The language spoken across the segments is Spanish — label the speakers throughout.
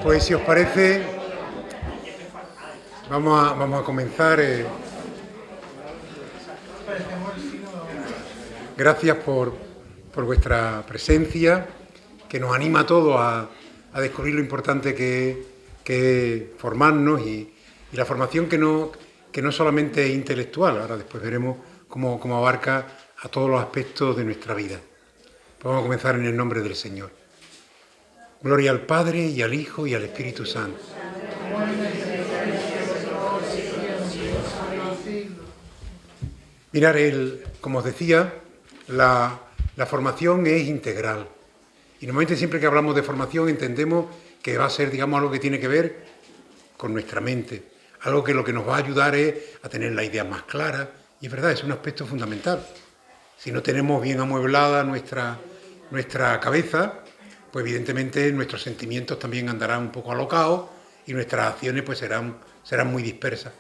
Speaker 1: Pues si os parece, vamos a comenzar. Gracias por vuestra presencia, que nos anima a todos a descubrir lo importante que es formarnos y la formación que no solamente es intelectual. Ahora después veremos cómo abarca a todos los aspectos de nuestra vida. Pues vamos a comenzar en el nombre del Señor. Gloria al Padre, y al Hijo, y al Espíritu Santo. Mirad, como os decía, la formación es integral. Y normalmente siempre que hablamos de formación entendemos que va a ser, digamos, algo que tiene que ver con nuestra mente. Algo que lo que nos va a ayudar es a tener la idea más clara. Y es verdad, es un aspecto fundamental. Si no tenemos bien amueblada nuestra cabeza, pues evidentemente nuestros sentimientos también andarán un poco alocados y nuestras acciones pues serán muy dispersas.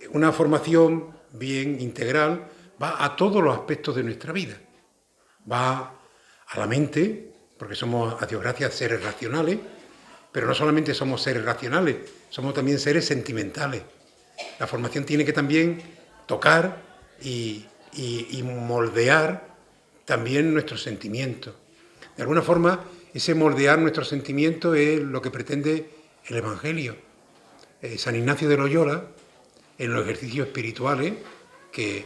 Speaker 1: Una formación bien integral va a todos los aspectos de nuestra vida. Va a la mente, porque somos, a Dios gracias, seres racionales, pero no solamente somos seres racionales, somos también seres sentimentales. La formación tiene que también tocar y moldear también nuestros sentimientos. De alguna forma, ese moldear nuestros sentimientos es lo que pretende el Evangelio. San Ignacio de Loyola, en los ejercicios espirituales, que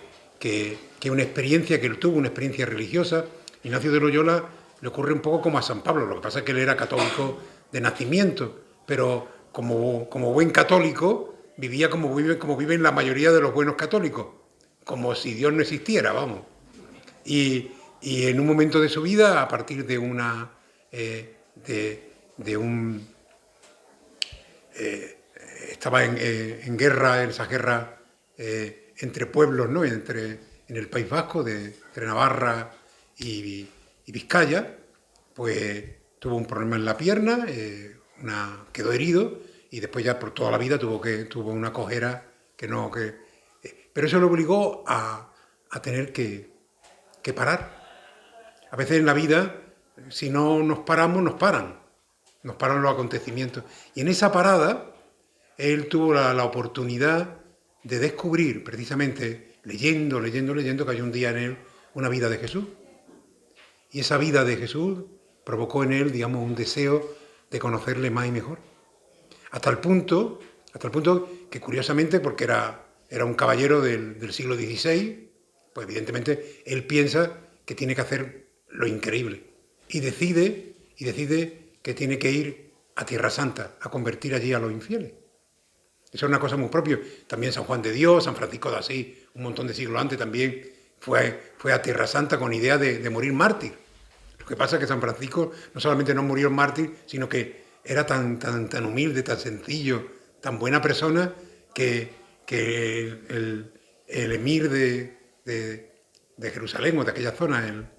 Speaker 1: una experiencia que él tuvo, una experiencia religiosa, Ignacio de Loyola le ocurre un poco como a San Pablo. Lo que pasa es que él era católico de nacimiento, pero como buen católico vivía como viven la mayoría de los buenos católicos, como si Dios no existiera, vamos. Y en un momento de su vida, a partir de estaba en guerra, en esa guerra entre pueblos, ¿no? En el País Vasco, entre Navarra y Vizcaya, pues tuvo un problema en la pierna, quedó herido y después ya por toda la vida tuvo una cojera pero eso le obligó a tener que parar. A veces en la vida, si no nos paramos, nos paran los acontecimientos. Y en esa parada, él tuvo la oportunidad de descubrir, precisamente, leyendo, que hay un día en él una vida de Jesús. Y esa vida de Jesús provocó en él, digamos, un deseo de conocerle más y mejor. Hasta el punto que, curiosamente, porque era un caballero del siglo XVI, pues evidentemente él piensa que tiene que hacer lo increíble y decide que tiene que ir a Tierra Santa a convertir allí a los infieles. Eso es una cosa muy propia. También San Juan de Dios, San Francisco de Asís, un montón de siglos antes también fue a Tierra Santa con idea de morir mártir. Lo que pasa es que San Francisco no solamente no murió mártir, sino que era tan humilde, tan sencillo, tan buena persona que el emir de Jerusalén o de aquella zona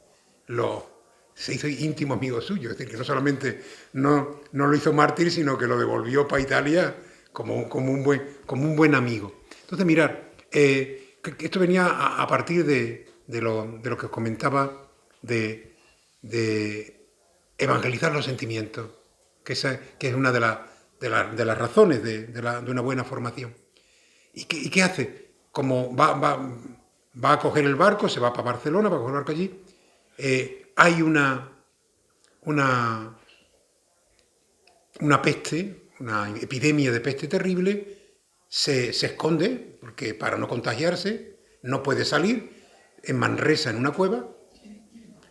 Speaker 1: se hizo íntimo amigo suyo. Es decir, que no solamente no lo hizo mártir, sino que lo devolvió para Italia como un buen amigo. Entonces, mirar, esto venía a partir de lo que os comentaba de evangelizar los sentimientos, que es una de las razones de una buena formación. ¿Y qué hace? Como va a coger el barco, se va para Barcelona, va a coger el barco allí, hay una peste, una epidemia de peste terrible, se esconde, porque para no contagiarse, no puede salir, en Manresa, en una cueva,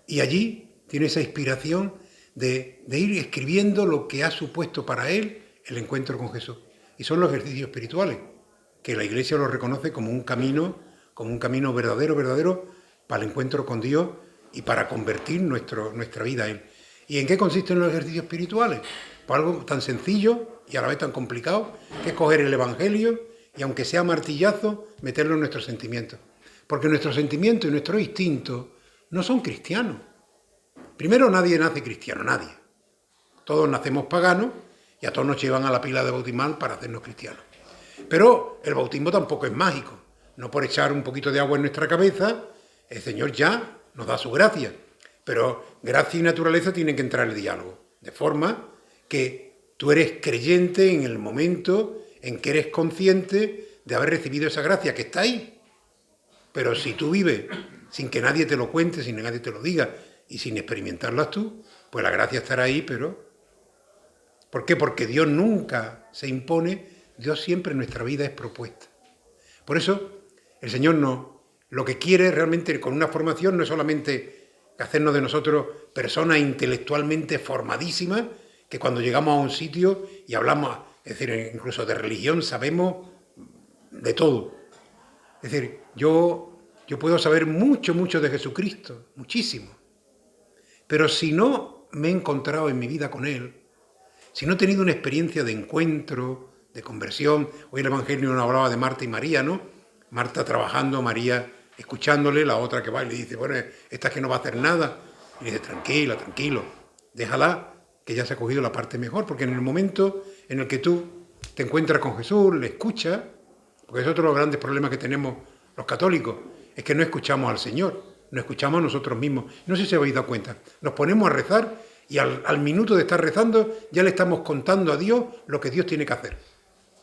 Speaker 1: y allí tiene esa inspiración de ir escribiendo lo que ha supuesto para él el encuentro con Jesús. Y son los ejercicios espirituales, que la Iglesia lo reconoce como un camino verdadero para el encuentro con Dios y para convertir nuestra vida a Él. ¿Y en qué consisten los ejercicios espirituales? Pues algo tan sencillo y a la vez tan complicado, que es coger el Evangelio y, aunque sea martillazo, meterlo en nuestros sentimientos. Porque nuestros sentimientos y nuestros instintos no son cristianos. Primero, nadie nace cristiano, nadie. Todos nacemos paganos y a todos nos llevan a la pila de bautismal para hacernos cristianos. Pero el bautismo tampoco es mágico. No por echar un poquito de agua en nuestra cabeza, el Señor ya nos da su gracia. Pero gracia y naturaleza tienen que entrar en el diálogo. De forma que Tú eres creyente en el momento en que eres consciente de haber recibido esa gracia que está ahí. Pero si tú vives sin que nadie te lo cuente, sin que nadie te lo diga y sin experimentarlas tú, pues la gracia estará ahí, pero... ¿Por qué? Porque Dios nunca se impone, Dios siempre en nuestra vida es propuesta. Por eso el Señor lo que quiere realmente con una formación no es solamente hacernos de nosotros personas intelectualmente formadísimas, que cuando llegamos a un sitio y hablamos, es decir, incluso de religión, sabemos de todo. Es decir, yo puedo saber mucho de Jesucristo, muchísimo. Pero si no me he encontrado en mi vida con Él, si no he tenido una experiencia de encuentro, de conversión, hoy el Evangelio nos hablaba de Marta y María, ¿no? Marta trabajando, María escuchándole, la otra que va y le dice, bueno, esta es que no va a hacer nada. Y le dice, tranquilo, déjala, que ya se ha cogido la parte mejor, porque en el momento en el que tú te encuentras con Jesús, le escuchas, porque es otro de los grandes problemas que tenemos los católicos, es que no escuchamos al Señor, no escuchamos a nosotros mismos. No sé si habéis dado cuenta, nos ponemos a rezar y al minuto de estar rezando ya le estamos contando a Dios lo que Dios tiene que hacer.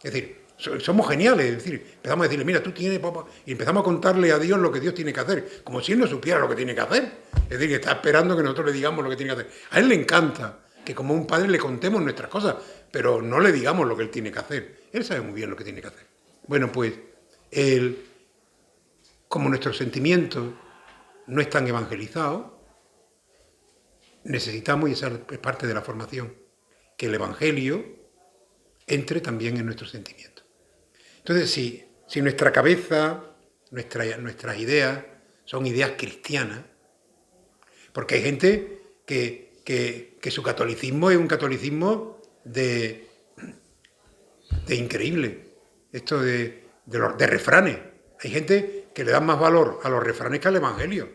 Speaker 1: Es decir, somos geniales, es decir, empezamos a decirle, mira, tú tienes, papá, y empezamos a contarle a Dios lo que Dios tiene que hacer, como si Él no supiera lo que tiene que hacer. Es decir, que está esperando que nosotros le digamos lo que tiene que hacer. A Él le encanta que como un padre le contemos nuestras cosas, pero no le digamos lo que Él tiene que hacer. Él sabe muy bien lo que tiene que hacer. Bueno, pues, como nuestros sentimientos no están evangelizados, necesitamos, y esa es parte de la formación, que el Evangelio entre también en nuestros sentimientos. Entonces, si nuestra cabeza, nuestras ideas son ideas cristianas, porque hay gente que su catolicismo es un catolicismo de increíble, esto de refranes. Hay gente que le da más valor a los refranes que al Evangelio.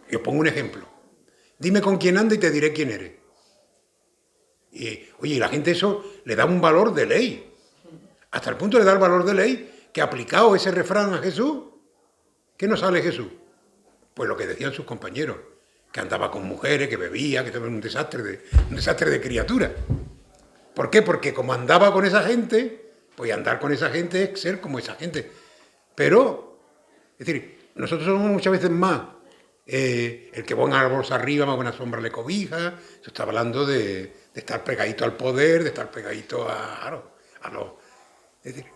Speaker 1: Y os pongo un ejemplo. Dime con quién anda y te diré quién eres. Y, oye, y la gente eso le da un valor de ley. Hasta el punto de dar valor de ley que aplicado ese refrán a Jesús, ¿qué nos sale Jesús? Pues lo que decían sus compañeros, que andaba con mujeres, que bebía, que era un desastre de criatura. ¿Por qué? Porque como andaba con esa gente, pues andar con esa gente es ser como esa gente. Pero, es decir, nosotros somos muchas veces más el que va a la bolsa arriba, más buena sombra le cobija. Eso está hablando de estar pegadito al poder, de estar pegadito a los... Es decir,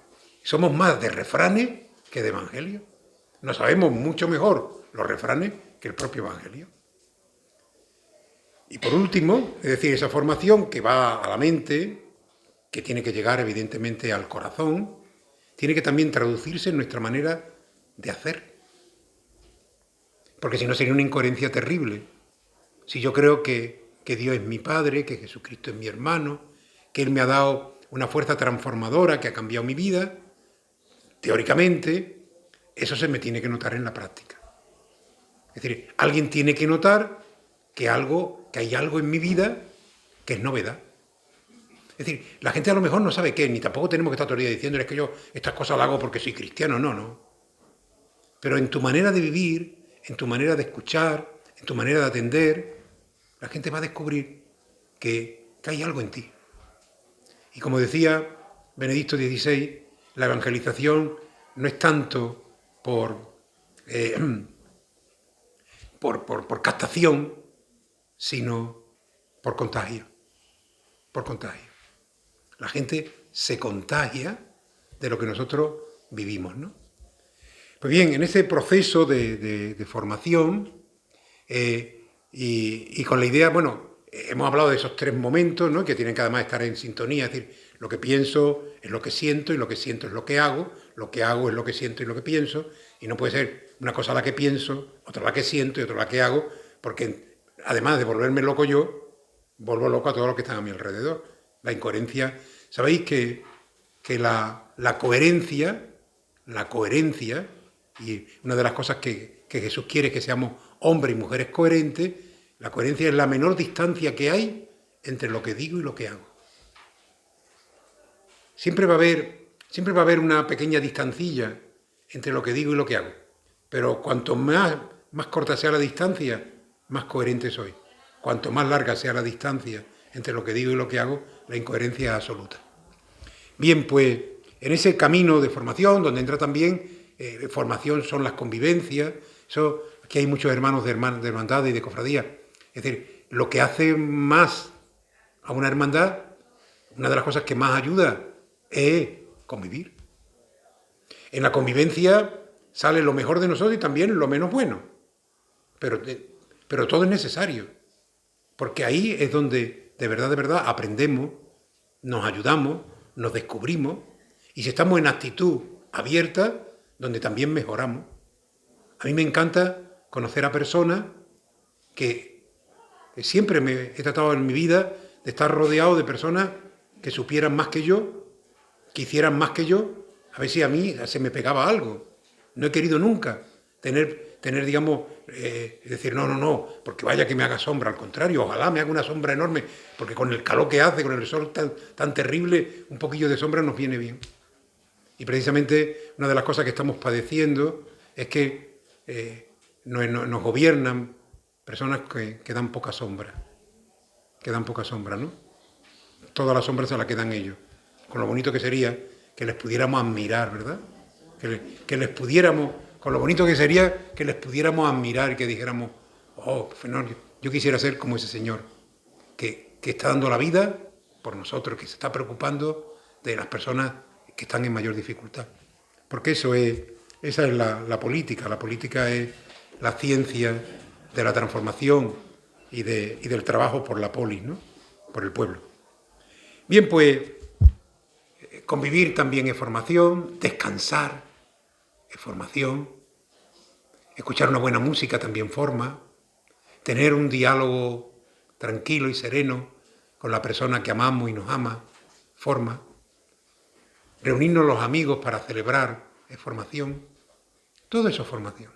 Speaker 1: somos más de refranes que de evangelio. No sabemos mucho mejor los refranes que el propio evangelio. Y por último, es decir, esa formación que va a la mente, que tiene que llegar evidentemente al corazón, tiene que también traducirse en nuestra manera de hacer. Porque si no sería una incoherencia terrible. Si yo creo que Dios es mi Padre, que Jesucristo es mi hermano, que Él me ha dado una fuerza transformadora que ha cambiado mi vida, teóricamente, eso se me tiene que notar en la práctica. Es decir, alguien tiene que notar que hay algo en mi vida que es novedad. Es decir, la gente a lo mejor no sabe qué, ni tampoco tenemos que estar todo el día diciéndoles que yo estas cosas las hago porque soy cristiano, no. Pero en tu manera de vivir, en tu manera de escuchar, en tu manera de atender, la gente va a descubrir que hay algo en ti. Y como decía Benedicto XVI, la evangelización no es tanto por captación, sino por contagio. Por contagio. La gente se contagia de lo que nosotros vivimos, ¿no? Pues bien, en ese proceso de formación y con la idea, bueno, hemos hablado de esos tres momentos, ¿no? Que tienen que además estar en sintonía, es decir, lo que pienso es lo que siento y lo que siento es lo que hago es lo que siento y lo que pienso, y no puede ser una cosa la que pienso, otra la que siento y otra la que hago, porque además de volverme loco yo, vuelvo loco a todos los que están a mi alrededor. La incoherencia, sabéis que la coherencia, y una de las cosas que Jesús quiere es que seamos hombres y mujeres coherentes, la coherencia es la menor distancia que hay entre lo que digo y lo que hago. Siempre va a haber una pequeña distancilla entre lo que digo y lo que hago, pero cuanto más corta sea la distancia, más coherente soy. Cuanto más larga sea la distancia entre lo que digo y lo que hago, la incoherencia es absoluta. Bien, pues en ese camino de formación, donde entra también formación, son las convivencias, aquí hay muchos hermanos de hermandad y de cofradía. Es decir, lo que hace más a una hermandad, una de las cosas que más ayuda es convivir. En la convivencia sale lo mejor de nosotros y también lo menos bueno. Pero todo es necesario, porque ahí es donde de verdad aprendemos, nos ayudamos, nos descubrimos, y si estamos en actitud abierta, donde también mejoramos. A mí me encanta conocer a personas que siempre he tratado en mi vida de estar rodeado de personas que supieran más que yo, que hicieran más que yo, a ver si a mí se me pegaba algo. No he querido nunca tener digamos, decir, no, porque vaya que me haga sombra, al contrario, ojalá me haga una sombra enorme, porque con el calor que hace, con el sol tan terrible, un poquillo de sombra nos viene bien. Y precisamente una de las cosas que estamos padeciendo es que nos gobiernan personas que dan poca sombra, ¿no? Toda la sombra se la quedan ellos, con lo bonito que sería que les pudiéramos admirar, ¿verdad? Que les pudiéramos, con lo bonito que sería que les pudiéramos admirar y que dijéramos, oh, Fernando, yo quisiera ser como ese señor, que está dando la vida por nosotros, que se está preocupando de las personas que están en mayor dificultad. Porque esa es la política es la ciencia de la transformación y del trabajo por la polis, ¿no? Por el pueblo. Bien, pues convivir también es formación, descansar es formación, escuchar una buena música también forma, tener un diálogo tranquilo y sereno con la persona que amamos y nos ama, forma, reunirnos los amigos para celebrar es formación, todo eso es formación.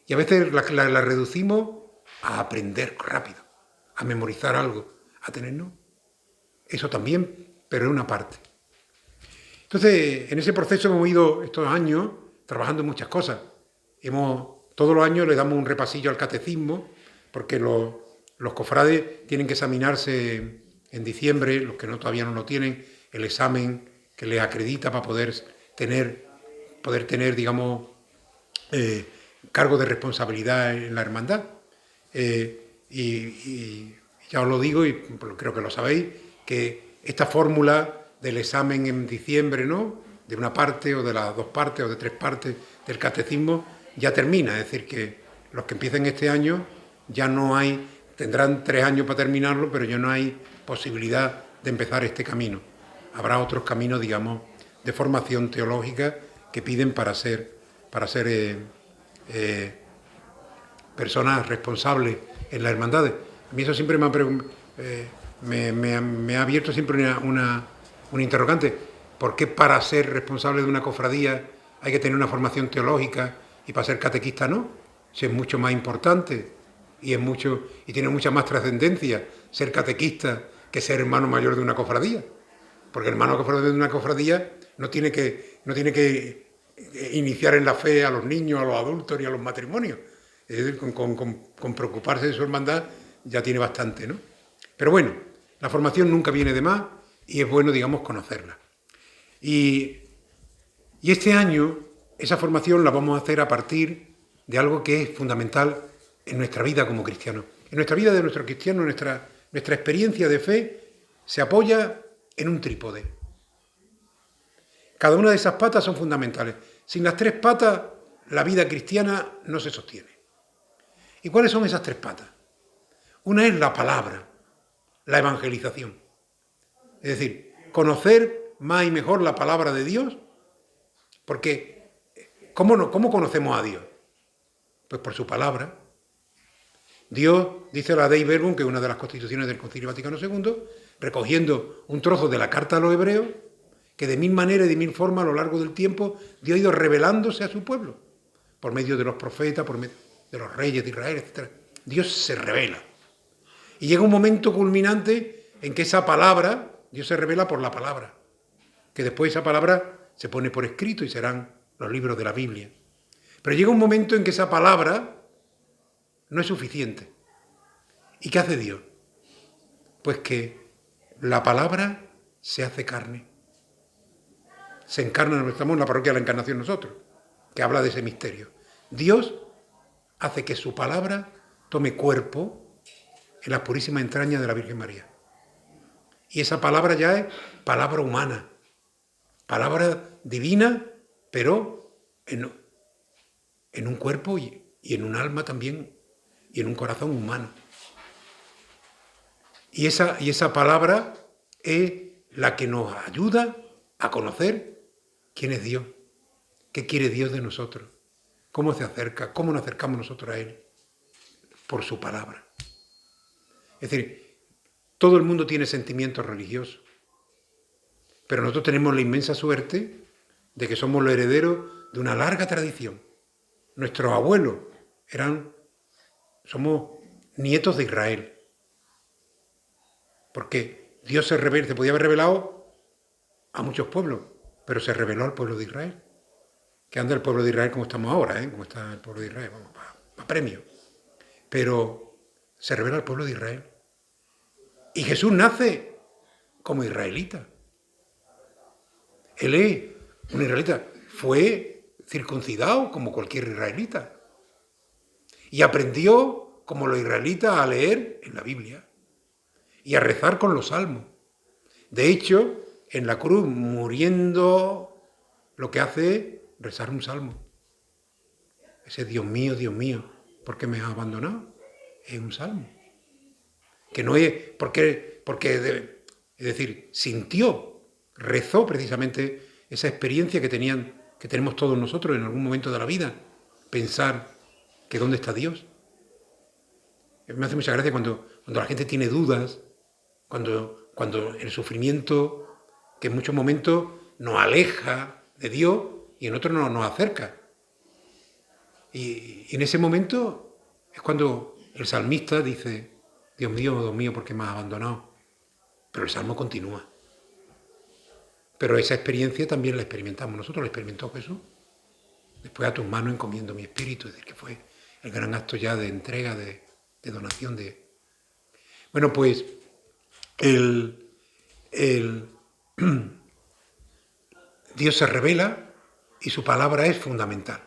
Speaker 1: Y a veces la reducimos a aprender rápido, a memorizar algo, a tenernos. Eso también, pero es una parte. Entonces, en ese proceso hemos ido estos años trabajando en muchas cosas. Todos los años le damos un repasillo al catecismo, porque los cofrades tienen que examinarse en diciembre, los que todavía no lo tienen, el examen que les acredita para poder tener, digamos, cargo de responsabilidad en la hermandad. Y ya os lo digo, y creo que lo sabéis, que esta fórmula del examen en diciembre, ¿no?, de una parte o de las dos partes o de tres partes del catecismo, ya termina. Es decir, que los que empiecen este año ya no hay, tendrán 3 años para terminarlo, pero ya no hay posibilidad de empezar este camino. Habrá otros caminos, digamos, de formación teológica que piden para ser personas responsables en las hermandades. A mí eso siempre me ha abierto siempre una interrogante. ¿Por qué para ser responsable de una cofradía hay que tener una formación teológica y para ser catequista no? Si es mucho más importante y tiene mucha más trascendencia ser catequista que ser hermano mayor de una cofradía. Porque el hermano mayor de una cofradía no tiene que iniciar en la fe a los niños, a los adultos ni a los matrimonios. Es decir, con preocuparse de su hermandad ya tiene bastante, ¿no? Pero bueno, la formación nunca viene de más y es bueno, digamos, conocerla. Y este año esa formación la vamos a hacer a partir de algo que es fundamental en nuestra vida como cristianos. En nuestra vida de nuestro cristiano, nuestra experiencia de fe se apoya en un trípode. Cada una de esas patas son fundamentales. Sin las 3 patas, la vida cristiana no se sostiene. ¿Y cuáles son esas 3 patas? Una es la palabra, la evangelización. Es decir, conocer más y mejor la palabra de Dios, porque ¿cómo conocemos a Dios? Pues por su palabra. Dios, dice la Dei Verbum, que es una de las constituciones del Concilio Vaticano II, recogiendo un trozo de la Carta a los Hebreos, que de 1000 maneras y de 1000 formas a lo largo del tiempo Dios ha ido revelándose a su pueblo, por medio de los profetas, por medio de los reyes de Israel, etc. Dios se revela. Y llega un momento culminante en que esa palabra, Dios se revela por la palabra, que después esa palabra se pone por escrito y serán los libros de la Biblia. Pero llega un momento en que esa palabra no es suficiente. ¿Y qué hace Dios? Pues que la palabra se hace carne. Se encarna, estamos en la parroquia de la Encarnación nosotros, que habla de ese misterio. Dios hace que su palabra tome cuerpo en las purísimas entrañas de la Virgen María. Y esa palabra ya es palabra humana, palabra divina, pero en un cuerpo y en un alma también, y en un corazón humano. Y esa palabra es la que nos ayuda a conocer quién es Dios, qué quiere Dios de nosotros, cómo se acerca, cómo nos acercamos nosotros a Él, por su palabra. Es decir, todo el mundo tiene sentimientos religiosos, pero nosotros tenemos la inmensa suerte de que somos los herederos de una larga tradición. Nuestros abuelos somos nietos de Israel, porque Dios se podía haber revelado a muchos pueblos, pero se reveló al pueblo de Israel. Que anda el pueblo de Israel como estamos ahora, como está el pueblo de Israel, vamos, para premio. Pero se revela al pueblo de Israel. Y Jesús nace como israelita. Él es un israelita. Fue circuncidado como cualquier israelita. Y aprendió, como los israelitas, a leer en la Biblia y a rezar con los salmos. De hecho, en la cruz, muriendo, lo que hace es rezar un salmo. Ese Dios mío, ¿por qué me has abandonado? Es un salmo. Que no es porque es decir, sintió, rezó precisamente esa experiencia que tenemos todos nosotros en algún momento de la vida. Pensar que ¿dónde está Dios? Me hace mucha gracia cuando la gente tiene dudas, cuando el sufrimiento, que en muchos momentos nos aleja de Dios y en otros nos acerca. Y en ese momento es cuando el salmista dice, Dios mío, ¿por qué me has abandonado? Pero el salmo continúa. Pero esa experiencia también la experimentamos nosotros, la experimentó Jesús. Después a tus manos encomiendo mi espíritu, es decir, que fue el gran acto ya de entrega, de donación. Bueno, pues Dios se revela y su palabra es fundamental.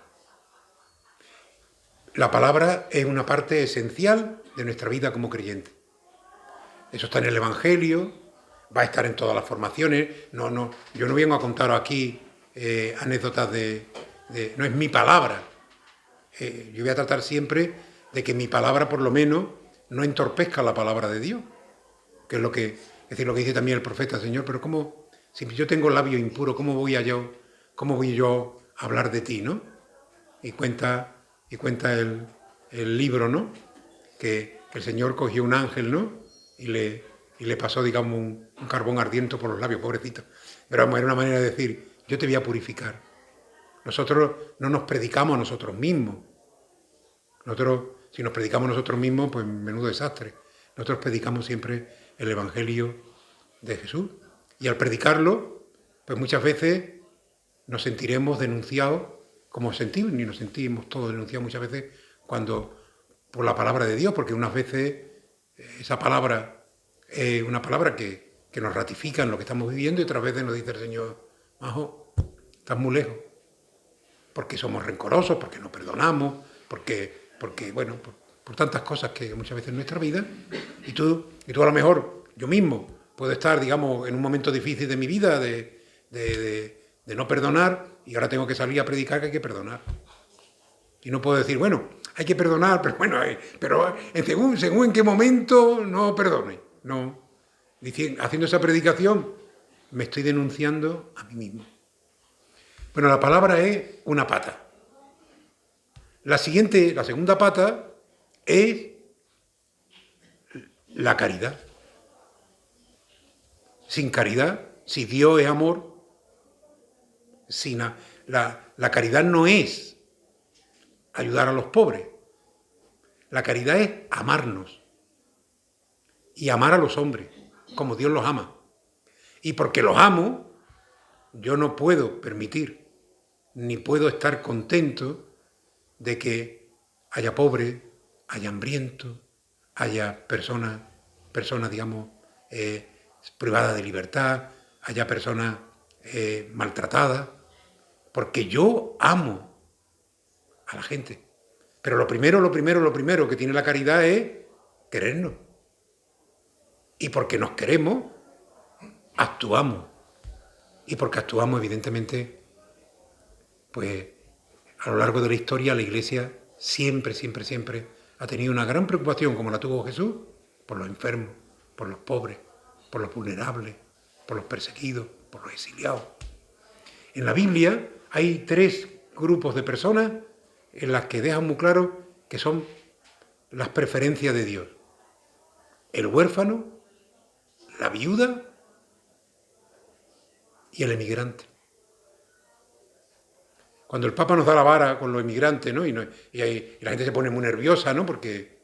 Speaker 1: La palabra es una parte esencial de nuestra vida como creyente. Eso está en el Evangelio, va a estar en todas las formaciones. Yo no vengo a contaros aquí anécdotas no es mi palabra. Yo voy a tratar siempre de que mi palabra, por lo menos, no entorpezca la palabra de Dios. Que es lo que dice también el profeta, Señor, pero ¿cómo? Si yo tengo labio impuro, ¿cómo voy yo a hablar de ti, no? Y cuenta el libro, ¿no? Que el Señor cogió un ángel, ¿no? Y le pasó, digamos, un carbón ardiente por los labios, pobrecito. Pero era una manera de decir, yo te voy a purificar. Nosotros no nos predicamos a nosotros mismos. Nosotros, si nos predicamos a nosotros mismos, pues menudo desastre. Nosotros predicamos siempre el Evangelio de Jesús. Y al predicarlo, pues muchas veces nos sentiremos denunciados, como sentimos, ni nos sentimos todos denunciados muchas veces por la palabra de Dios, porque unas veces esa palabra es una palabra que nos ratifica en lo que estamos viviendo y otras veces nos dice el Señor, Majo, estás muy lejos, porque somos rencorosos, porque no perdonamos, porque bueno, por tantas cosas que muchas veces en nuestra vida, y tú a lo mejor, yo mismo, puedo estar, digamos, en un momento difícil de mi vida de no perdonar, y ahora tengo que salir a predicar que hay que perdonar. Y no puedo decir, bueno, hay que perdonar, pero bueno, pero según en qué momento no perdone. No, haciendo esa predicación me estoy denunciando a mí mismo. Bueno, la palabra es una pata. La segunda pata es la caridad. Sin caridad, si Dios es amor, la caridad no es ayudar a los pobres. La caridad es amarnos y amar a los hombres como Dios los ama. Y porque los amo, yo no puedo permitir ni puedo estar contento de que haya pobres, haya hambrientos, haya personas, digamos, privadas de libertad, haya personas maltratadas, porque yo amo a la gente. Pero lo primero que tiene la caridad es querernos. Y porque nos queremos, actuamos. Y porque actuamos, evidentemente, pues a lo largo de la historia la Iglesia siempre ha tenido una gran preocupación, como la tuvo Jesús, por los enfermos, por los pobres, por los vulnerables, por los perseguidos, por los exiliados. En la Biblia hay 3 grupos de personas en las que dejan muy claro que son las preferencias de Dios. El huérfano, la viuda y el emigrante. Cuando el Papa nos da la vara con los emigrantes, ¿no? Y la gente se pone muy nerviosa, ¿no? Porque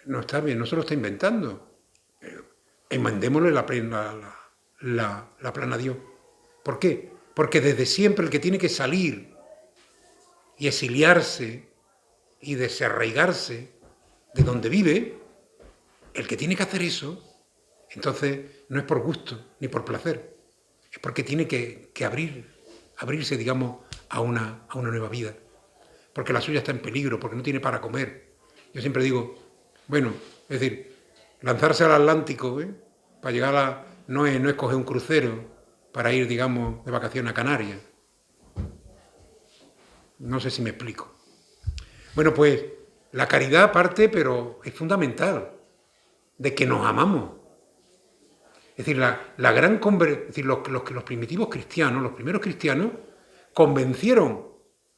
Speaker 1: no está bien, no se lo está inventando. Enmendémosle la plana a Dios. ¿Por qué? Porque desde siempre el que tiene que salir y exiliarse y desarraigarse de donde vive, el que tiene que hacer eso, entonces no es por gusto ni por placer, es porque tiene que abrirse, digamos, a una nueva vida, porque la suya está en peligro, porque no tiene para comer. Yo siempre digo, bueno, es decir, lanzarse al Atlántico, para llegar no es coger un crucero para ir, digamos, de vacaciones a Canarias. No sé si me explico. Bueno, pues la caridad parte, pero es fundamental, de que nos amamos. Es decir, los primitivos cristianos, los primeros cristianos, convencieron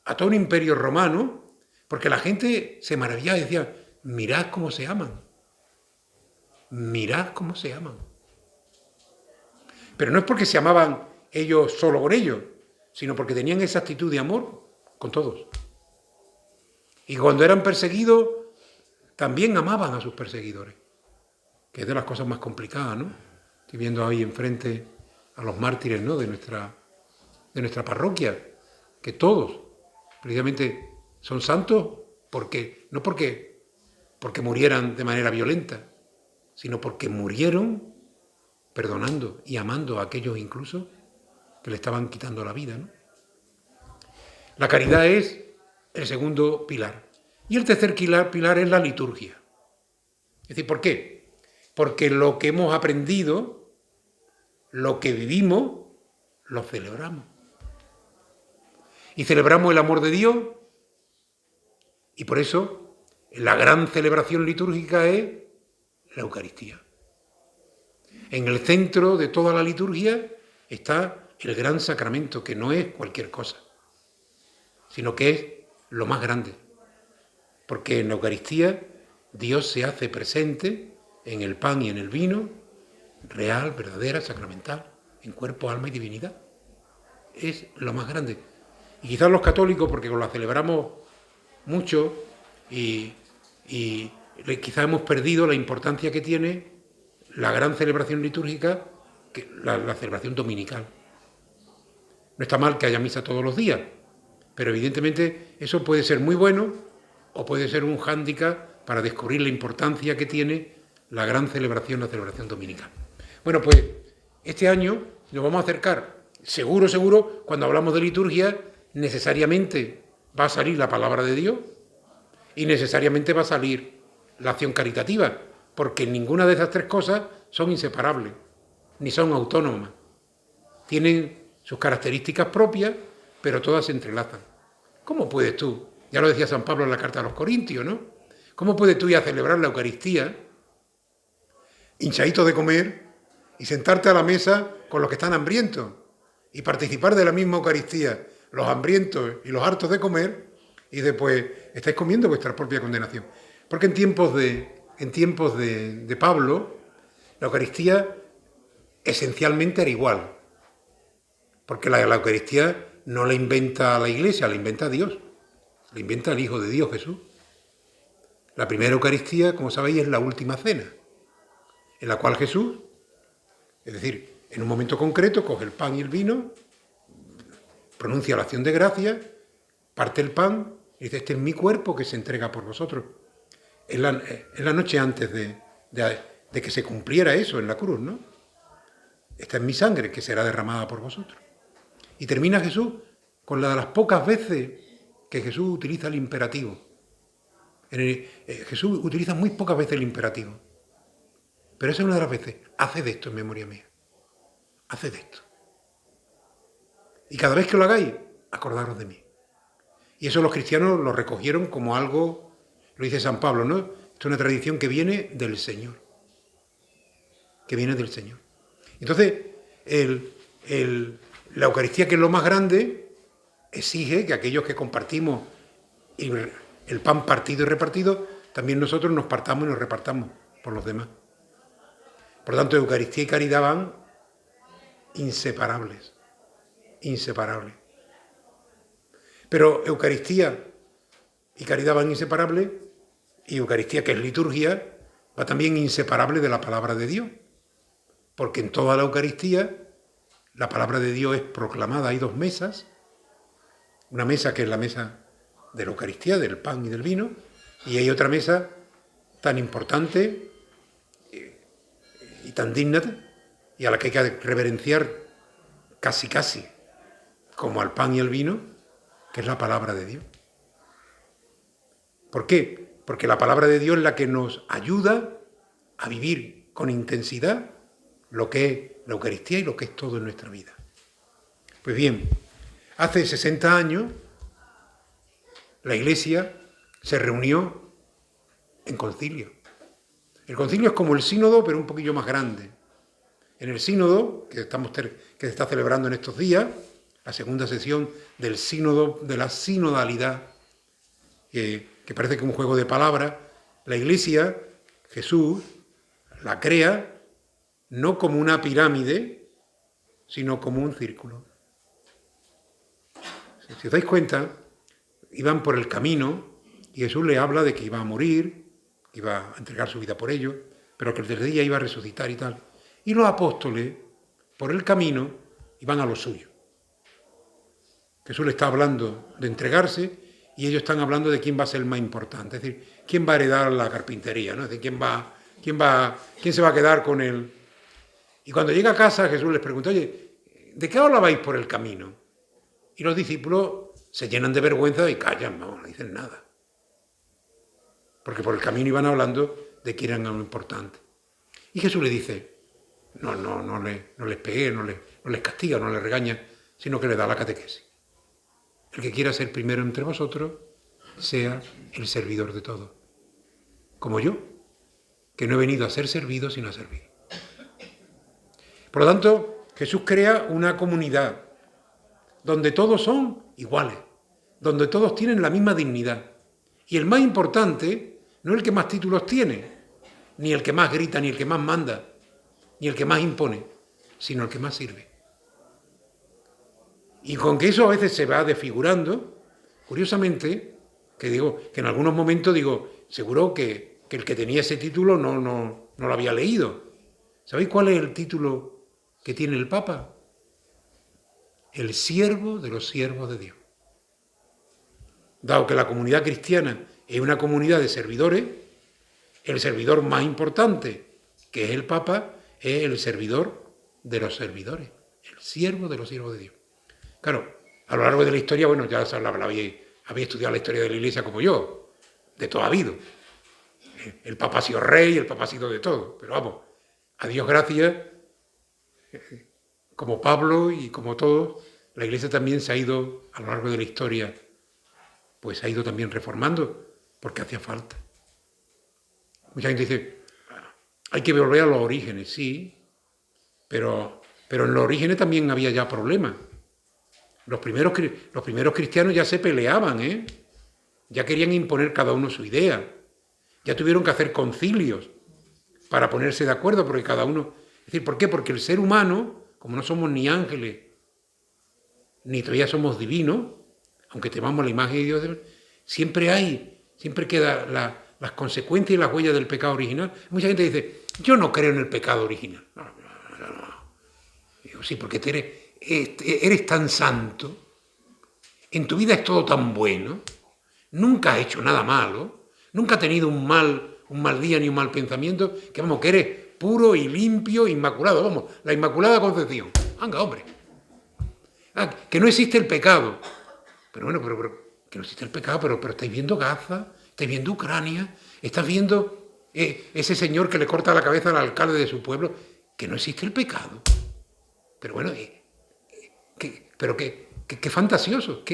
Speaker 1: a todo un imperio romano, porque la gente se maravillaba y decía, mirad cómo se aman. Mirad cómo se aman. Pero no es porque se amaban ellos solo con ellos, sino porque tenían esa actitud de amor con todos. Y cuando eran perseguidos, también amaban a sus perseguidores, que es de las cosas más complicadas, ¿no? Estoy viendo ahí enfrente a los mártires, ¿no? de nuestra parroquia, que todos, precisamente, son santos no porque murieran de manera violenta, sino porque murieron perdonando y amando a aquellos incluso que le estaban quitando la vida, ¿no? La caridad es el segundo pilar. Y el tercer pilar es la liturgia. Es decir, ¿por qué? Porque lo que hemos aprendido, lo que vivimos, lo celebramos. Y celebramos el amor de Dios, y por eso la gran celebración litúrgica es la Eucaristía. En el centro de toda la liturgia está el gran sacramento, que no es cualquier cosa, sino que es lo más grande. Porque en la Eucaristía Dios se hace presente en el pan y en el vino, real, verdadera, sacramental, en cuerpo, alma y divinidad. Es lo más grande. Y quizás los católicos, porque la celebramos mucho y quizás hemos perdido la importancia que tiene la gran celebración litúrgica, la celebración dominical. No está mal que haya misa todos los días, pero evidentemente eso puede ser muy bueno o puede ser un hándicap para descubrir la importancia que tiene la gran celebración, la celebración dominical. Bueno, pues este año nos vamos a acercar, seguro, cuando hablamos de liturgia, necesariamente va a salir la palabra de Dios y necesariamente va a salir la acción caritativa, porque ninguna de esas 3 cosas son inseparables, ni son autónomas. Tienen sus características propias, pero todas se entrelazan. ¿Cómo puedes tú? Ya lo decía San Pablo en la carta a los Corintios, ¿no? ¿Cómo puedes tú ir a celebrar la Eucaristía, hinchadito de comer, y sentarte a la mesa con los que están hambrientos y participar de la misma Eucaristía, los hambrientos y los hartos de comer, y después estáis comiendo vuestra propia condenación? Porque en tiempos de Pablo, la Eucaristía esencialmente era igual. Porque la Eucaristía no la inventa la Iglesia, la inventa Dios. La inventa el Hijo de Dios, Jesús. La primera Eucaristía, como sabéis, es la última cena, en la cual Jesús, es decir, en un momento concreto, coge el pan y el vino, pronuncia la acción de gracias, parte el pan y dice, este es mi cuerpo que se entrega por vosotros. Es la noche antes de de que se cumpliera eso en la cruz, ¿no? Esta es mi sangre que será derramada por vosotros. Y termina Jesús con la de las pocas veces que Jesús utiliza el imperativo. Jesús utiliza muy pocas veces el imperativo. Pero esa es una de las veces. Haced esto en memoria mía. Haced esto. Y cada vez que lo hagáis, acordaros de mí. Y eso los cristianos lo recogieron como algo, lo dice San Pablo, ¿no? Esto es una tradición que viene del Señor. Que viene del Señor. Entonces, la Eucaristía, que es lo más grande, exige que aquellos que compartimos el pan partido y repartido, también nosotros nos partamos y nos repartamos por los demás. Por lo tanto, Eucaristía y caridad van inseparables. Inseparables. Pero Eucaristía y caridad van inseparables, y Eucaristía, que es liturgia, va también inseparable de la palabra de Dios. Porque en toda la Eucaristía la palabra de Dios es proclamada. Hay dos mesas. Una mesa que es la mesa de la Eucaristía, del pan y del vino, y hay otra mesa tan importante y tan digna, y a la que hay que reverenciar casi como al pan y al vino, que es la palabra de Dios. ¿Por qué? Porque la palabra de Dios es la que nos ayuda a vivir con intensidad lo que es la Eucaristía y lo que es todo en nuestra vida. Pues bien, hace 60 años la Iglesia se reunió en concilio. El concilio es como el sínodo, pero un poquillo más grande. En el sínodo, que se está celebrando en estos días, la segunda sesión del sínodo, de la sinodalidad, que parece que es un juego de palabras, la Iglesia, Jesús, la crea no como una pirámide, sino como un círculo. Si os dais cuenta, iban por el camino y Jesús le habla de que iba a morir, que iba a entregar su vida por ellos, pero que el tercer día iba a resucitar y tal. Y los apóstoles, por el camino, iban a lo suyo. Jesús le está hablando de entregarse y ellos están hablando de quién va a ser el más importante. Es decir, quién va a heredar la carpintería, ¿no? Es decir, quién se va a quedar con él. Y cuando llega a casa, Jesús les pregunta, oye, ¿de qué hablabais por el camino? Y los discípulos se llenan de vergüenza y callan, no dicen nada. Porque por el camino iban hablando de quién era lo importante. Y Jesús le dice, no les pegue, no les castiga, no les regaña, sino que le da la catequesis. El que quiera ser primero entre vosotros, sea el servidor de todos. Como yo, que no he venido a ser servido, sino a servir. Por lo tanto, Jesús crea una comunidad donde todos son iguales, donde todos tienen la misma dignidad. Y el más importante no es el que más títulos tiene, ni el que más grita, ni el que más manda, ni el que más impone, sino el que más sirve. Y con que eso a veces se va desfigurando, curiosamente, que en algunos momentos seguro que el que tenía ese título no lo había leído. ¿Sabéis cuál es el título que tiene el Papa? El siervo de los siervos de Dios. Dado que la comunidad cristiana es una comunidad de servidores, el servidor más importante, que es el Papa, es el servidor de los servidores, el siervo de los siervos de Dios. Claro, a lo largo de la historia, ya habéis estudiado la historia de la Iglesia como yo, de todo ha habido. El Papa ha sido rey, el Papa ha sido de todo, pero vamos, a Dios gracias, como Pablo y como todos, la Iglesia también se ha ido, a lo largo de la historia, pues ha ido también reformando, porque hacía falta. Mucha gente dice, hay que volver a los orígenes, sí, pero en los orígenes también había ya problemas. Los primeros cristianos ya se peleaban, ya querían imponer cada uno su idea, ya tuvieron que hacer concilios para ponerse de acuerdo, porque cada uno... Es decir, ¿por qué? Porque el ser humano, como no somos ni ángeles, ni todavía somos divinos, aunque temamos la imagen de Dios, siempre queda las consecuencias y las huellas del pecado original. Mucha gente dice, yo no creo en el pecado original. No. Digo, sí, porque eres tan santo, en tu vida es todo tan bueno, nunca has hecho nada malo, nunca has tenido un mal día ni un mal pensamiento, que puro y limpio, inmaculado. Vamos, la Inmaculada Concepción. Anga, hombre. Ah, que no existe el pecado. Pero bueno, que no existe el pecado, pero estáis viendo Gaza, estáis viendo Ucrania, estás viendo ese señor que le corta la cabeza al alcalde de su pueblo, que no existe el pecado. Pero bueno, qué fantasioso,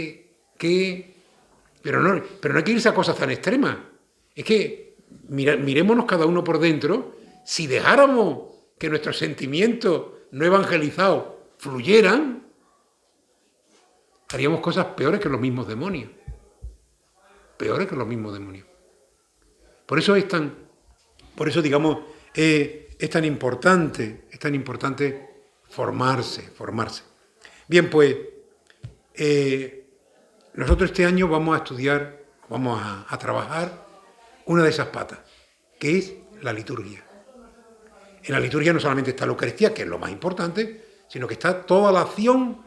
Speaker 1: pero no hay que irse a cosas tan extremas. Es que mirémonos cada uno por dentro. Si dejáramos que nuestros sentimientos no evangelizados fluyeran, haríamos cosas peores que los mismos demonios. Peores que los mismos demonios. Por eso digamos, es tan importante formarse. Bien, pues nosotros este año vamos a estudiar, vamos a trabajar una de esas patas, que es la liturgia. En la liturgia no solamente está la Eucaristía, que es lo más importante, sino que está toda la acción,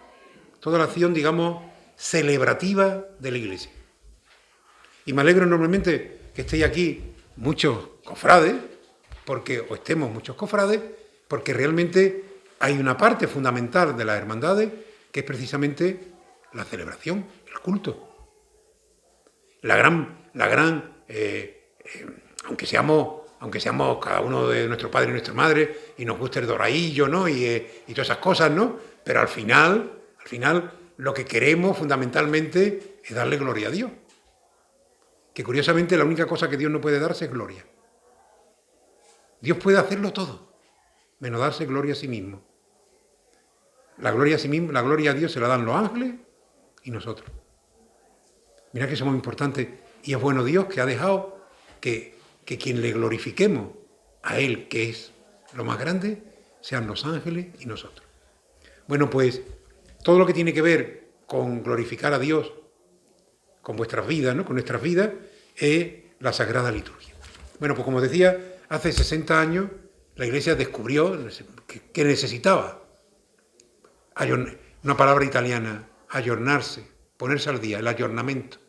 Speaker 1: digamos, celebrativa de la Iglesia. Y me alegro enormemente que estéis aquí muchos cofrades, o estemos muchos cofrades, porque realmente hay una parte fundamental de las hermandades que es precisamente la celebración, el culto. Aunque seamos cada uno de nuestro padre y nuestra madre, y nos guste el doraillo, ¿no? Y todas esas cosas, ¿no? Pero al final, lo que queremos fundamentalmente es darle gloria a Dios. Que curiosamente la única cosa que Dios no puede darse es gloria. Dios puede hacerlo todo, menos darse gloria a sí mismo. La gloria a Dios se la dan los ángeles y nosotros. Mirad que somos importantes, y es bueno Dios que ha dejado que quien le glorifiquemos a Él, que es lo más grande, sean los ángeles y nosotros. Bueno, pues todo lo que tiene que ver con glorificar a Dios con vuestras vidas, ¿no? Con nuestras vidas, es la Sagrada Liturgia. Bueno, pues como decía, hace 60 años la Iglesia descubrió que necesitaba una palabra italiana, ayornarse, ponerse al día, el ayornamiento.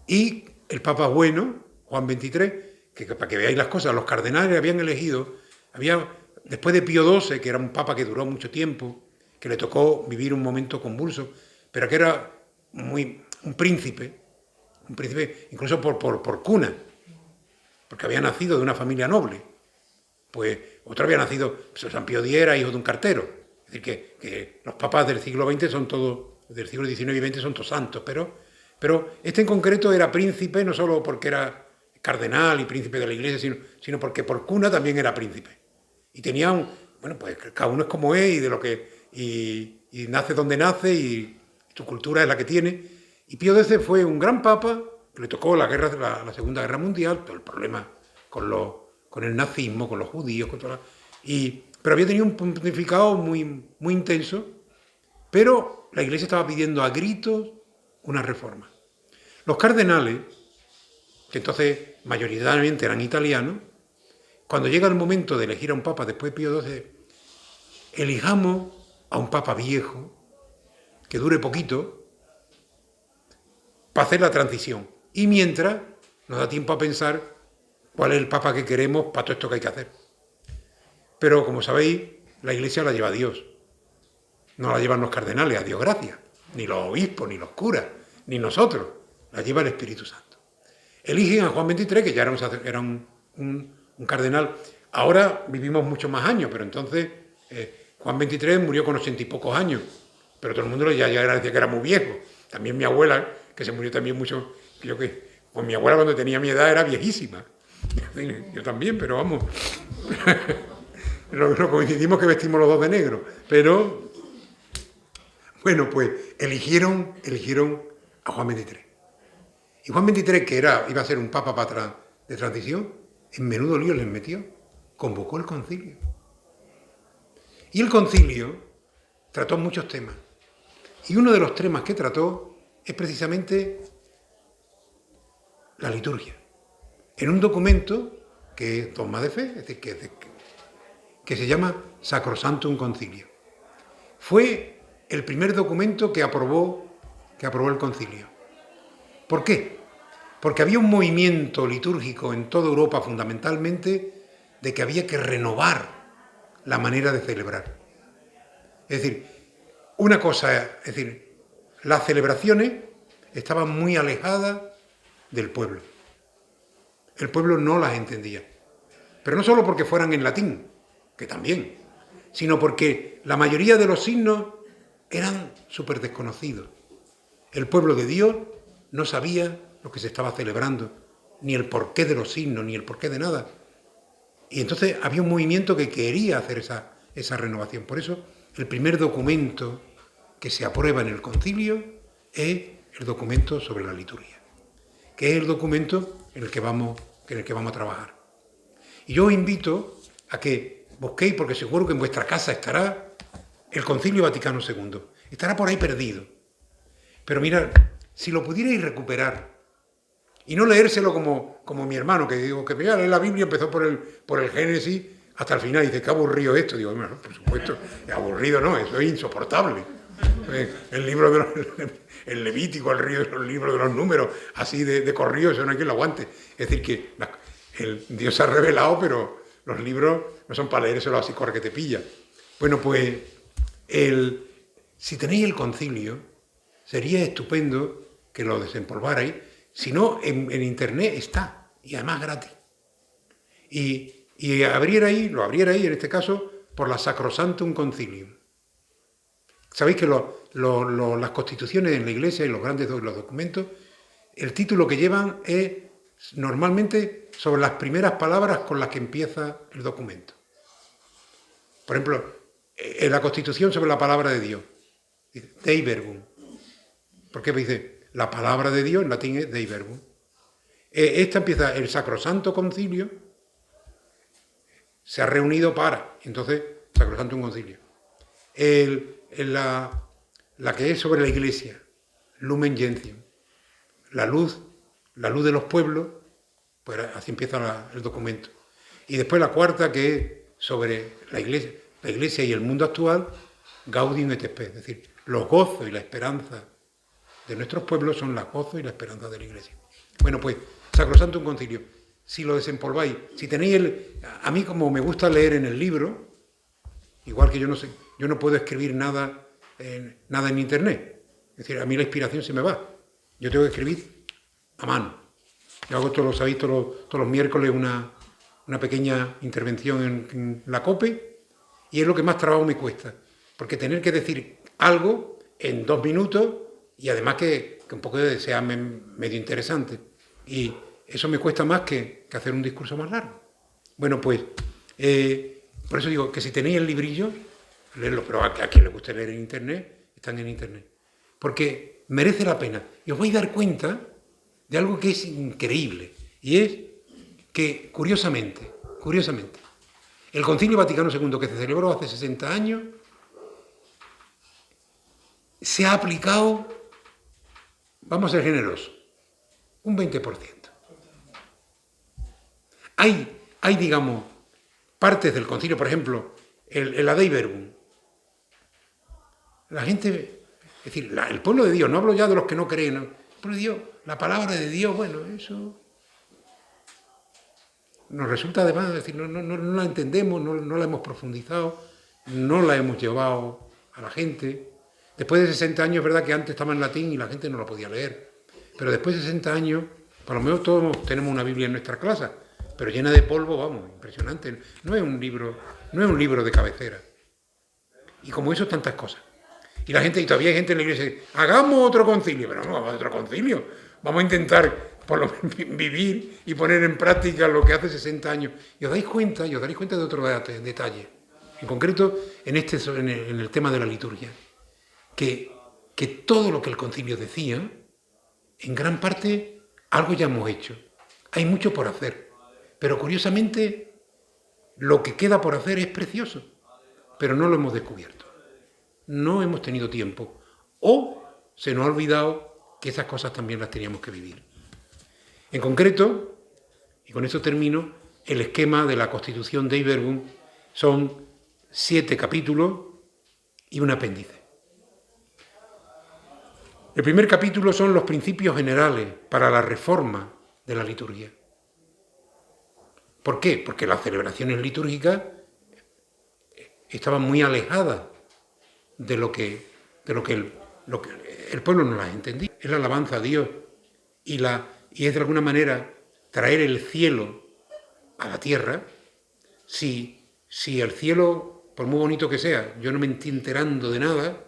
Speaker 1: Y el Papa bueno, Juan XXIII, que para que veáis las cosas, los cardenales habían elegido, después de Pío XII, que era un papa que duró mucho tiempo, que le tocó vivir un momento convulso, pero que era un príncipe incluso por cuna, porque había nacido de una familia noble. Pues otro había nacido, San Pío X era hijo de un cartero. Es decir, que los papas del siglo XX son todos, del siglo XIX y XX son todos santos, pero este en concreto era príncipe no solo porque era cardenal y príncipe de la Iglesia, sino porque por cuna también era príncipe. Y tenía pues cada uno es como es y nace donde nace y su cultura es la que tiene. Y Pío X fue un gran papa, que le tocó la Segunda Guerra Mundial, todo el problema con el nazismo, con los judíos, pero había tenido un pontificado muy, muy intenso, pero la Iglesia estaba pidiendo a gritos una reforma. Los cardenales, que entonces mayoritariamente eran italianos, cuando llega el momento de elegir a un papa después de Pío XII, elijamos a un papa viejo, que dure poquito, para hacer la transición. Y mientras nos da tiempo a pensar cuál es el papa que queremos para todo esto que hay que hacer. Pero, como sabéis, la Iglesia la lleva a Dios. No la llevan los cardenales, a Dios gracias. Ni los obispos, ni los curas, ni nosotros. La lleva el Espíritu Santo. Eligen a Juan XXIII, que ya era un cardenal. Ahora vivimos muchos más años, pero entonces Juan XXIII murió con 80 y pocos años. Pero todo el mundo ya decía que era muy viejo. También mi abuela, que se murió también mucho, pues mi abuela cuando tenía mi edad era viejísima. Yo también, pero vamos. Lo coincidimos que vestimos los dos de negro. Pero, bueno, pues eligieron a Juan XXIII. Y Juan XXIII, que iba a ser un papa de transición, en menudo lío les metió. Convocó el concilio. Y el concilio trató muchos temas. Y uno de los temas que trató es precisamente la liturgia. En un documento que es dogma de fe, es decir, que se llama Sacrosanctum Concilio. Fue el primer documento que aprobó el concilio. ¿Por qué? Porque había un movimiento litúrgico en toda Europa, fundamentalmente, de que había que renovar la manera de celebrar. Es decir, una cosa, es decir, las celebraciones estaban muy alejadas del pueblo. El pueblo no las entendía. Pero no solo porque fueran en latín, que también, sino porque la mayoría de los signos eran súper desconocidos. El pueblo de Dios no sabía lo que se estaba celebrando, ni el porqué de los signos, ni el porqué de nada. Y entonces había un movimiento que quería hacer esa renovación. Por eso, el primer documento que se aprueba en el concilio es el documento sobre la liturgia, que es el documento en el que vamos a trabajar. Y yo os invito a que busquéis, porque seguro que en vuestra casa estará el Concilio Vaticano II. Estará por ahí perdido. Pero mirad, si lo pudierais recuperar y no leérselo como mi hermano, que digo que mira, lee la Biblia, empezó por el Génesis hasta el final, y dice, qué aburrido esto. Digo, bueno, por supuesto, aburrido no, eso es insoportable. El libro el Levítico, el libro de los números, así de corrido, eso no hay quien lo aguante. Es decir, que Dios se ha revelado, pero los libros no son para leérselo así, corre que te pilla. Bueno, pues, si tenéis el concilio, sería estupendo que lo desempolvarais. Si no, en internet está, y además gratis. Y lo abrierais, en este caso, por la Sacrosanctum Concilium. Sabéis que las constituciones en la Iglesia y los grandes los documentos, el título que llevan es normalmente sobre las primeras palabras con las que empieza el documento. Por ejemplo, en la Constitución sobre la palabra de Dios, dice Dei Verbum. ¿Por qué? Pues dice, la palabra de Dios en latín es Dei Verbum. Esta empieza el Sacrosanto Concilio, se ha reunido para, entonces, Sacrosanto Concilio. La que es sobre la Iglesia, Lumen Gentium, la luz de los pueblos, pues así empieza el documento. Y después la cuarta, que es sobre la Iglesia y el mundo actual, Gaudium et Spes, es decir, los gozos y la esperanza de nuestros pueblos son los gozos y la esperanza de la Iglesia. Bueno, pues, Sacrosantum Concilio, si lo desempolváis, si tenéis a mí, como me gusta leer en el libro, igual que yo no puedo escribir nada en internet, es decir, a mí la inspiración se me va, yo tengo que escribir a mano. Yo hago todos los miércoles una pequeña intervención en la COPE, y es lo que más trabajo me cuesta, porque tener que decir algo en 2 minutos, y además que un poco sea medio interesante, y eso me cuesta más que hacer un discurso más largo. Bueno, pues, por eso digo que si tenéis el librillo, leedlo, pero a quien le guste leer en internet, están en internet, porque merece la pena. Y os vais a dar cuenta de algo que es increíble, y es que, curiosamente, el Concilio Vaticano II, que se celebró hace 60 años, se ha aplicado, vamos a ser generosos, un 20%. Hay, digamos, partes del concilio, por ejemplo, el Dei Verbum. La gente, es decir, el pueblo de Dios, no hablo ya de los que no creen, ¿no? El pueblo de Dios, la palabra de Dios, bueno, eso nos resulta además, es decir, no la entendemos, no la hemos profundizado, no la hemos llevado a la gente. Después de 60 años, es verdad que antes estaba en latín y la gente no la podía leer, pero después de 60 años, por lo menos todos tenemos una Biblia en nuestra clase, pero llena de polvo, vamos, impresionante. No es un libro de cabecera. Y como eso, tantas cosas. Y todavía hay gente en la iglesia que dice, hagamos otro concilio. Pero no, vamos a otro concilio. Vamos a intentar vivir y poner en práctica lo que hace 60 años. Y os daréis cuenta de otro detalle. En concreto, en el tema de la liturgia. Que todo lo que el concilio decía, en gran parte, algo ya hemos hecho. Hay mucho por hacer. Pero curiosamente, lo que queda por hacer es precioso, pero no lo hemos descubierto. No hemos tenido tiempo. O se nos ha olvidado que esas cosas también las teníamos que vivir. En concreto, y con esto termino, el esquema de la Constitución Dei Verbum son 7 capítulos y un apéndice. El primer capítulo son los principios generales para la reforma de la liturgia. ¿Por qué? Porque las celebraciones litúrgicas estaban muy alejadas de lo que el pueblo no las entendía. Es la alabanza a Dios y es de alguna manera traer el cielo a la tierra. Si el cielo, por muy bonito que sea, yo no me estoy enterando de nada,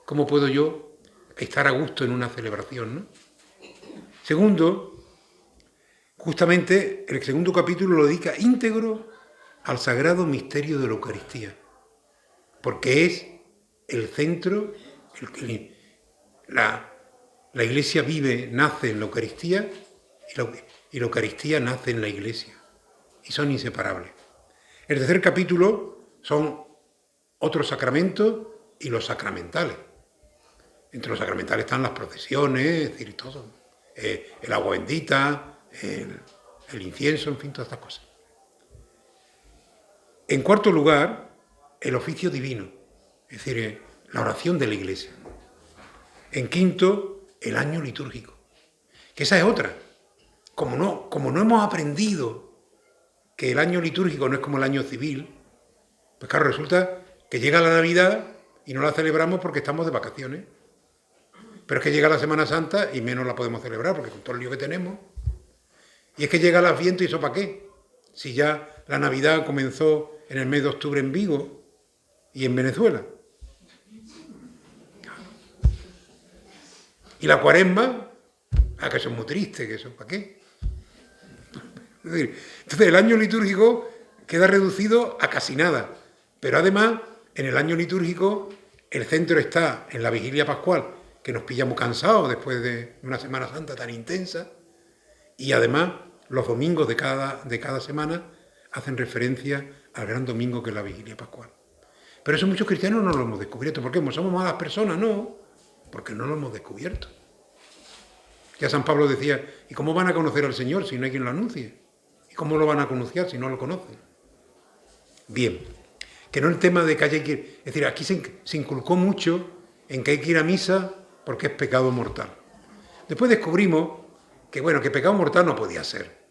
Speaker 1: ¿cómo puedo yo estar a gusto en una celebración, ¿no? Segundo, justamente el segundo capítulo lo dedica íntegro al sagrado misterio de la Eucaristía, porque es el centro, la Iglesia nace en la Eucaristía y la Eucaristía nace en la Iglesia, y son inseparables. El tercer capítulo son otros sacramentos y los sacramentales. Entre los sacramentales están las procesiones, es decir, todo. El agua bendita, el incienso, en fin, todas estas cosas. En cuarto lugar, el oficio divino, es decir, la oración de la Iglesia. En quinto, el año litúrgico, que esa es otra. Como no hemos aprendido que el año litúrgico no es como el año civil, pues claro, resulta que llega la Navidad y no la celebramos porque estamos de vacaciones. Pero es que llega la Semana Santa y menos la podemos celebrar porque con todo el lío que tenemos. Y es que llega el Adviento y ¿eso para qué? Si ya la Navidad comenzó en el mes de octubre en Vigo y en Venezuela. Y la Cuaresma, que eso es muy triste, que eso ¿para qué? Es decir, entonces el año litúrgico queda reducido a casi nada. Pero además, en el año litúrgico, el centro está en la vigilia pascual, que nos pillamos cansados después de una Semana Santa tan intensa, y además los domingos de cada semana hacen referencia al gran domingo que es la vigilia pascual. Pero eso muchos cristianos no lo hemos descubierto. ¿Por qué? ¿Somos malas personas? No, porque no lo hemos descubierto. Ya San Pablo decía, ¿y cómo van a conocer al Señor si no hay quien lo anuncie? ¿Y cómo lo van a conocer si no lo conocen? Bien, que no el tema de que haya que ir... Es decir, aquí se inculcó mucho en que hay que ir a misa porque es pecado mortal. Después descubrimos que, bueno, que pecado mortal no podía ser.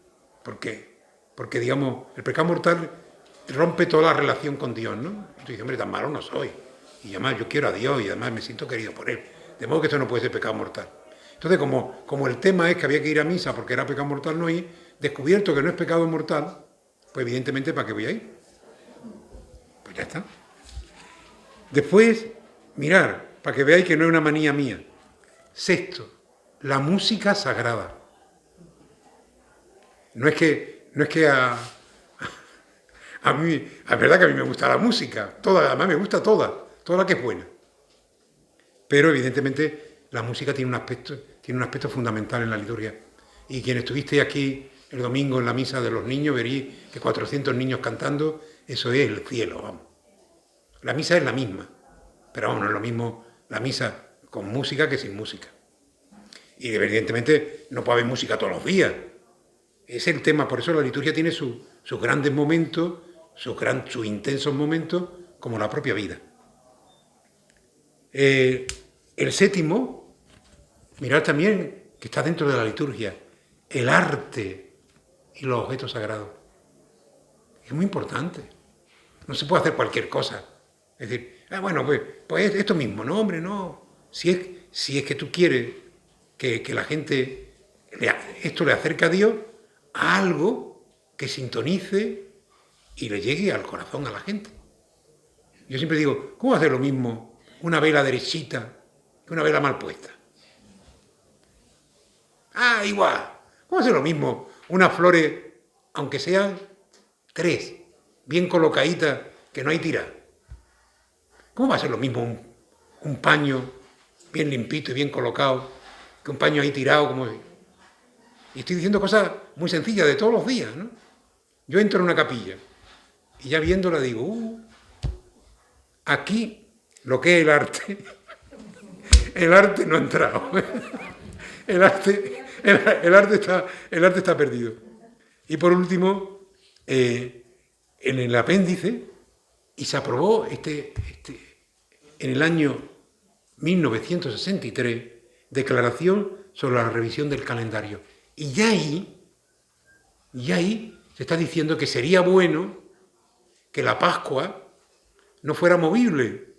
Speaker 1: ¿Por qué? Porque, digamos, el pecado mortal rompe toda la relación con Dios, ¿no? Y tú dices, hombre, tan malo no soy. Y además yo quiero a Dios y además me siento querido por Él. De modo que esto no puede ser pecado mortal. Entonces, como el tema es que había que ir a misa porque era pecado mortal no ir, descubierto que no es pecado mortal, pues evidentemente, ¿para qué voy a ir? Pues ya está. Después, mirar, para que veáis que no es una manía mía. Sexto, la música sagrada. No es que a mí, es verdad que a mí me gusta la música, además me gusta toda la que es buena. Pero evidentemente la música tiene un aspecto fundamental en la liturgia. Y quien estuvisteis aquí el domingo en la misa de los niños, veréis que 400 niños cantando, eso es el cielo, vamos. La misa es la misma, pero vamos, no es lo mismo la misa con música que sin música. Y evidentemente no puede haber música todos los días. Es el tema, por eso la liturgia tiene sus grandes momentos, sus intensos momentos, como la propia vida. El séptimo, mirad también que está dentro de la liturgia, el arte y los objetos sagrados. Es muy importante. No se puede hacer cualquier cosa. Es decir, bueno, pues esto mismo, no, hombre, no. Si es que tú quieres que la gente esto le acerque a Dios, a algo que sintonice y le llegue al corazón a la gente. Yo siempre digo, ¿cómo hacer lo mismo una vela derechita que una vela mal puesta? Igual. ¿Cómo hacer lo mismo unas flores, aunque sean 3, bien colocaditas, que no hay tiras? ¿Cómo va a ser lo mismo un paño bien limpito y bien colocado que un paño ahí tirado como... Y estoy diciendo cosas muy sencillas de todos los días, ¿no? Yo entro en una capilla y ya viéndola digo, aquí lo que es el arte no ha entrado. El arte está perdido. Y por último, en el apéndice, y se aprobó en el año 1963, declaración sobre la revisión del calendario. Y ya ahí se se está diciendo que sería bueno que la Pascua no fuera movible,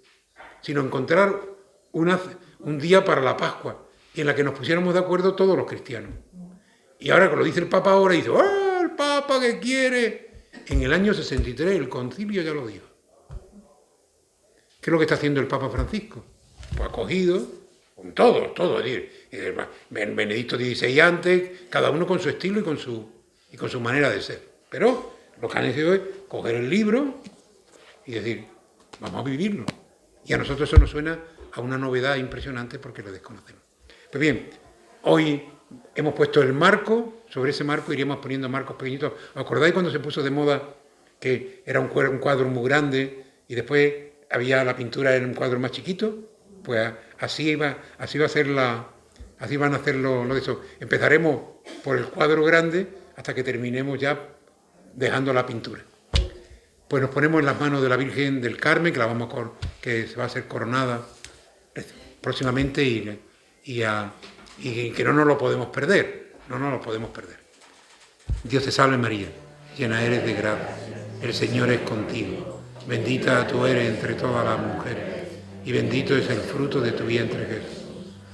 Speaker 1: sino encontrar un día para la Pascua y en la que nos pusiéramos de acuerdo todos los cristianos. Y ahora que lo dice el Papa ahora, dice, ¡ah, el Papa que quiere! En el año 63 el concilio ya lo dijo. ¿Qué es lo que está haciendo el Papa Francisco? Pues acogido con todo, es decir, Benedicto XVI antes, cada uno con su estilo y con su manera de ser. Pero lo que han hecho es coger el libro y decir, vamos a vivirlo. Y a nosotros eso nos suena a una novedad impresionante porque lo desconocemos. Pues bien, hoy hemos puesto el marco, sobre ese marco iremos poniendo marcos pequeñitos. ¿Os acordáis cuando se puso de moda que era un cuadro muy grande y después había la pintura en un cuadro más chiquito? Pues así van a hacer lo de eso. Empezaremos por el cuadro grande hasta que terminemos ya dejando la pintura. Pues nos ponemos en las manos de la Virgen del Carmen, que se va a ser coronada próximamente y que no nos lo podemos perder. Dios te salve María, llena eres de gracia, el Señor es contigo. Bendita tú eres entre todas las mujeres, y bendito es el fruto de tu vientre, Jesús.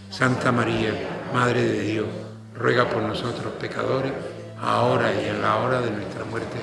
Speaker 1: Santa María, Madre de Dios, ruega por nosotros pecadores, ahora y en la hora de nuestra muerte.